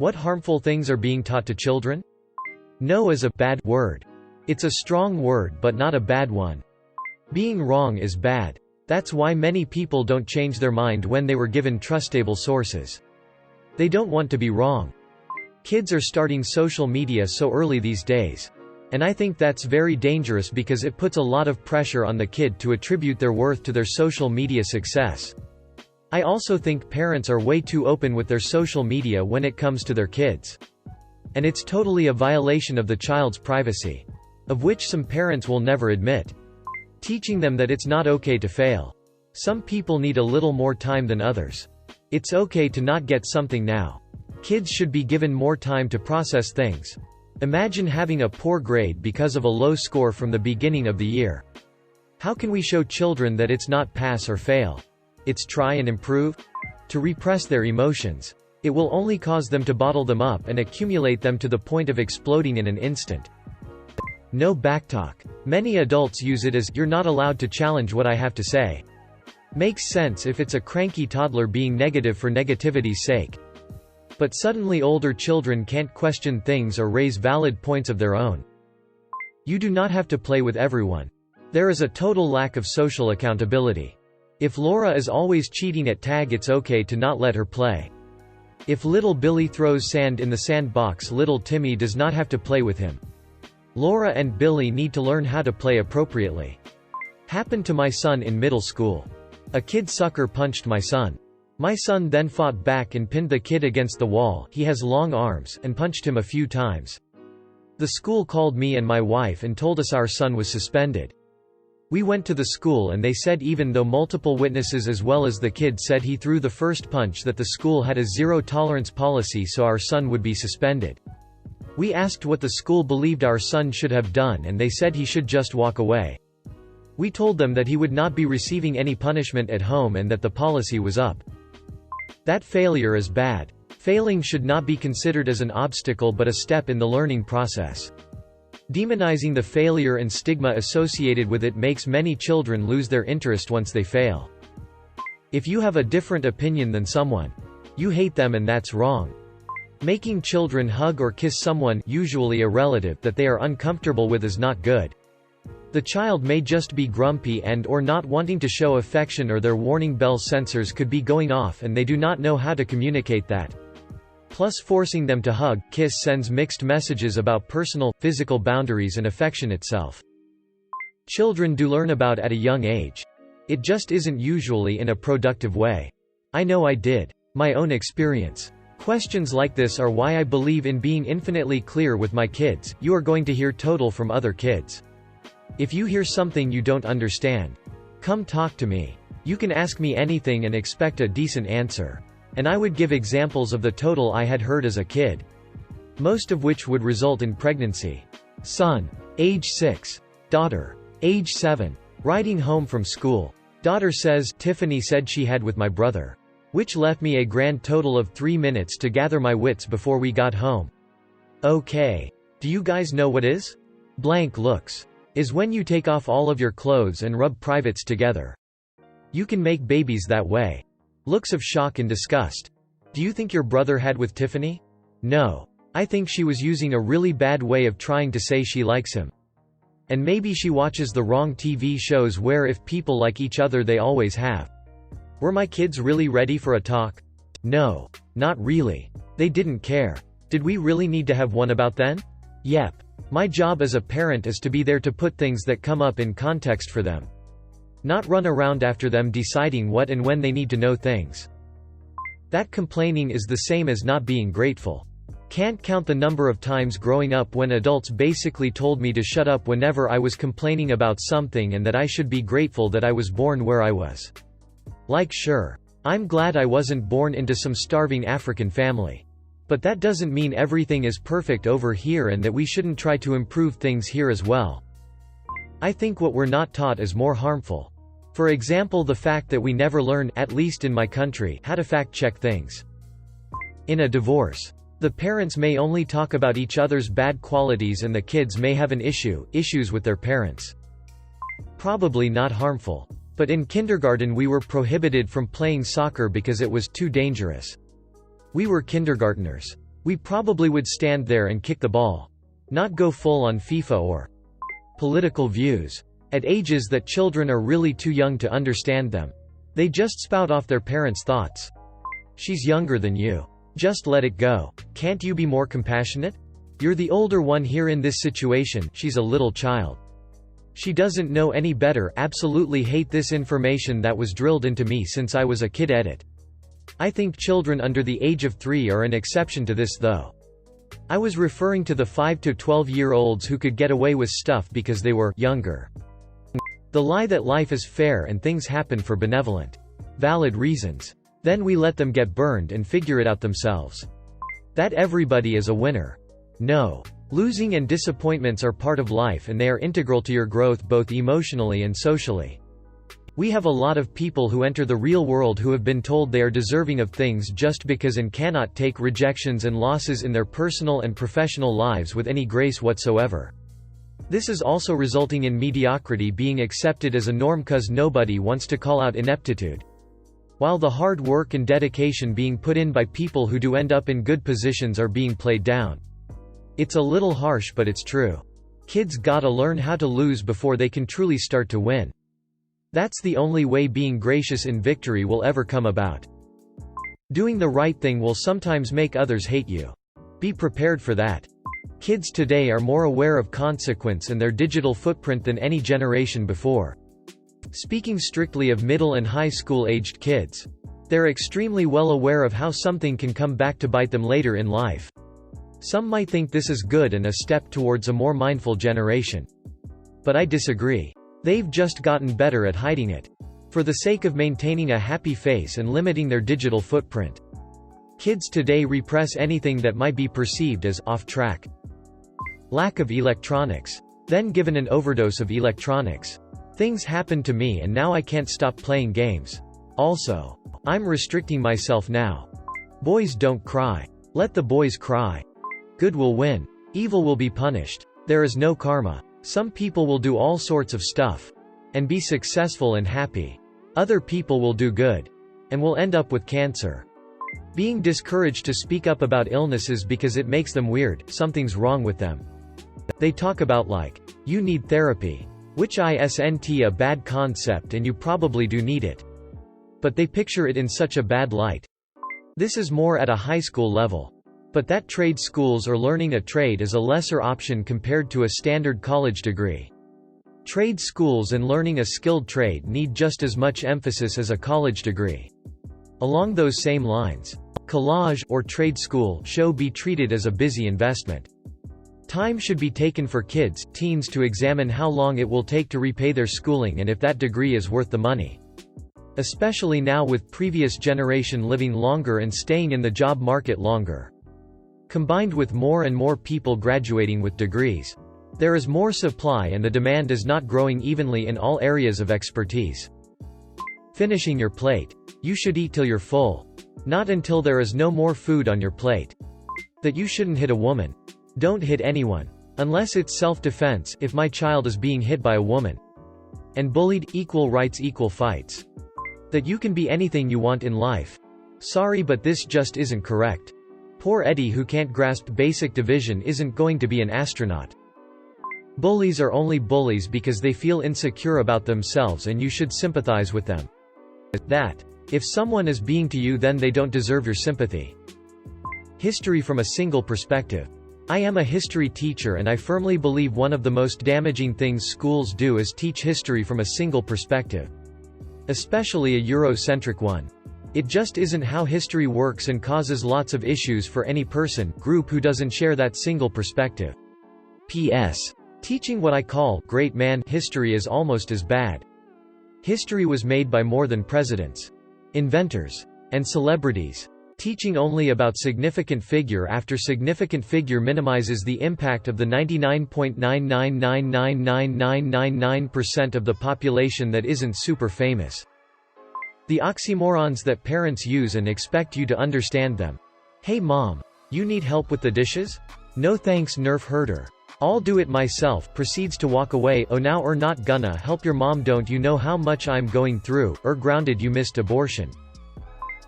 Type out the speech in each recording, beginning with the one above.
What harmful things are being taught to children? No is a bad word. It's a strong word but not a bad one. Being wrong is bad. That's why many people don't change their mind when they were given trustable sources. They don't want to be wrong. Kids are starting social media so early these days. And I think that's very dangerous because it puts a lot of pressure on the kid to attribute their worth to their social media success. I also think parents are way too open with their social media when it comes to their kids. And it's totally a violation of the child's privacy. Of which some parents will never admit. Teaching them that it's not okay to fail. Some people need a little more time than others. It's okay to not get something now. Kids should be given more time to process things. Imagine having a poor grade because of a low score from the beginning of the year. How can we show children that it's not pass or fail? It's try and improve? To repress their emotions. It will only cause them to bottle them up and accumulate them to the point of exploding in an instant. No backtalk. Many adults use it as, "You're not allowed to challenge what I have to say." Makes sense if it's a cranky toddler being negative for negativity's sake. But suddenly older children can't question things or raise valid points of their own. You do not have to play with everyone. There is a total lack of social accountability. If Laura is always cheating at tag, it's okay to not let her play. If little Billy throws sand in the sandbox, little Timmy does not have to play with him. Laura and Billy need to learn how to play appropriately. Happened to my son in middle school. A kid sucker punched my son. My son then fought back and pinned the kid against the wall, he has long arms, and punched him a few times. The school called me and my wife and told us our son was suspended. We went to the school and they said even though multiple witnesses as well as the kid said he threw the first punch, that the school had a zero-tolerance policy, so our son would be suspended. We asked what the school believed our son should have done and they said he should just walk away. We told them that he would not be receiving any punishment at home and that the policy was up. That failure is bad. Failing should not be considered as an obstacle but a step in the learning process. Demonizing the failure and stigma associated with it makes many children lose their interest once they fail. If you have a different opinion than someone, you hate them and that's wrong. Making children hug or kiss someone, usually a relative, that they are uncomfortable with is not good. The child may just be grumpy and or not wanting to show affection, or their warning bell sensors could be going off and they do not know how to communicate that. Plus, forcing them to hug, kiss sends mixed messages about personal, physical boundaries and affection itself. Children do learn about at a young age. It just isn't usually in a productive way. I know I did. My own experience. Questions like this are why I believe in being infinitely clear with my kids. You are going to hear total from other kids. If you hear something you don't understand, come talk to me. You can ask me anything and expect a decent answer. And I would give examples of the total I had heard as a kid. Most of which would result in pregnancy. Son, age 6. Daughter, age 7. Riding home from school. Daughter says, Tiffany said she had with my brother. Which left me a grand total of 3 minutes to gather my wits before we got home. Okay. Do you guys know what is? Blank looks. Is when you take off all of your clothes and rub privates together. You can make babies that way. Looks of shock and disgust. Do you think your brother had with Tiffany? No. I think she was using a really bad way of trying to say she likes him. And maybe she watches the wrong TV shows where if people like each other they always have. Were my kids really ready for a talk? No. Not really. They didn't care. Did we really need to have one about then? Yep. My job as a parent is to be there to put things that come up in context for them. Not run around after them deciding what and when they need to know things. That complaining is the same as not being grateful. Can't count the number of times growing up when adults basically told me to shut up whenever I was complaining about something and that I should be grateful that I was born where I was. Like, sure, I'm glad I wasn't born into some starving African family. But that doesn't mean everything is perfect over here and that we shouldn't try to improve things here as well. I think what we're not taught is more harmful. For example, the fact that we never learn, at least in my country, how to fact-check things. In a divorce, the parents may only talk about each other's bad qualities and the kids may have issues with their parents. Probably not harmful. But in kindergarten we were prohibited from playing soccer because it was too dangerous. We were kindergarteners. We probably would stand there and kick the ball. Not go full on FIFA or political views. At ages that children are really too young to understand them. They just spout off their parents' thoughts. She's younger than you. Just let it go. Can't you be more compassionate? You're the older one here in this situation, she's a little child. She doesn't know any better. Absolutely hate this information that was drilled into me since I was a kid. Edit. I think children under the age of 3 are an exception to this though. I was referring to the 5 to 12-year-olds who could get away with stuff because they were younger. The lie that life is fair and things happen for benevolent, valid reasons. Then we let them get burned and figure it out themselves. That everybody is a winner. No. Losing and disappointments are part of life and they are integral to your growth both emotionally and socially. We have a lot of people who enter the real world who have been told they are deserving of things just because and cannot take rejections and losses in their personal and professional lives with any grace whatsoever. This is also resulting in mediocrity being accepted as a norm cause nobody wants to call out ineptitude. While the hard work and dedication being put in by people who do end up in good positions are being played down. It's a little harsh but it's true. Kids gotta learn how to lose before they can truly start to win. That's the only way being gracious in victory will ever come about. Doing the right thing will sometimes make others hate you. Be prepared for that. Kids today are more aware of consequence and their digital footprint than any generation before. Speaking strictly of middle and high school-aged kids, they're extremely well aware of how something can come back to bite them later in life. Some might think this is good and a step towards a more mindful generation. But I disagree. They've just gotten better at hiding it. For the sake of maintaining a happy face and limiting their digital footprint. Kids today repress anything that might be perceived as off track. Lack of electronics. Then given an overdose of electronics. Things happened to me and now I can't stop playing games. Also, I'm restricting myself now. Boys don't cry. Let the boys cry. Good will win. Evil will be punished. There is no karma. Some people will do all sorts of stuff. And be successful and happy. Other people will do good. And will end up with cancer. Being discouraged to speak up about illnesses because it makes them weird, something's wrong with them. They talk about like, you need therapy. Which isn't a bad concept and you probably do need it. But they picture it in such a bad light. This is more at a high school level. But that trade schools or learning a trade is a lesser option compared to a standard college degree. Trade schools and learning a skilled trade need just as much emphasis as a college degree. Along those same lines, college or trade school should be treated as a busy investment. Time should be taken for kids, teens to examine how long it will take to repay their schooling and if that degree is worth the money. Especially now with previous generation living longer and staying in the job market longer. Combined with more and more people graduating with degrees. There is more supply and the demand is not growing evenly in all areas of expertise. Finishing your plate. You should eat till you're full. Not until there is no more food on your plate. That you shouldn't hit a woman. Don't hit anyone. Unless it's self-defense, if my child is being hit by a woman. And bullied, equal rights equal fights. That you can be anything you want in life. Sorry but this just isn't correct. Poor Eddie who can't grasp basic division isn't going to be an astronaut. Bullies are only bullies because they feel insecure about themselves and you should sympathize with them. That. If someone is being to you then they don't deserve your sympathy. History from a single perspective. I am a history teacher and I firmly believe one of the most damaging things schools do is teach history from a single perspective. Especially a Eurocentric one. It just isn't how history works and causes lots of issues for any person, group who doesn't share that single perspective. P.S. Teaching what I call great man history is almost as bad. History was made by more than presidents, inventors, and celebrities. Teaching only about significant figure after significant figure minimizes the impact of the 99.9999999% of the population that isn't super famous. The oxymorons that parents use and expect you to understand them. Hey mom, you need help with the dishes? No thanks nerf herder. I'll do it myself. Proceeds to walk away. Oh now not gonna help your mom. Don't you know how much I'm going through? Grounded. You missed abortion.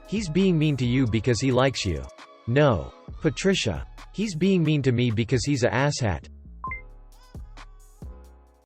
He's being mean to you because he likes you. No. Patricia. He's being mean to me because he's a asshat.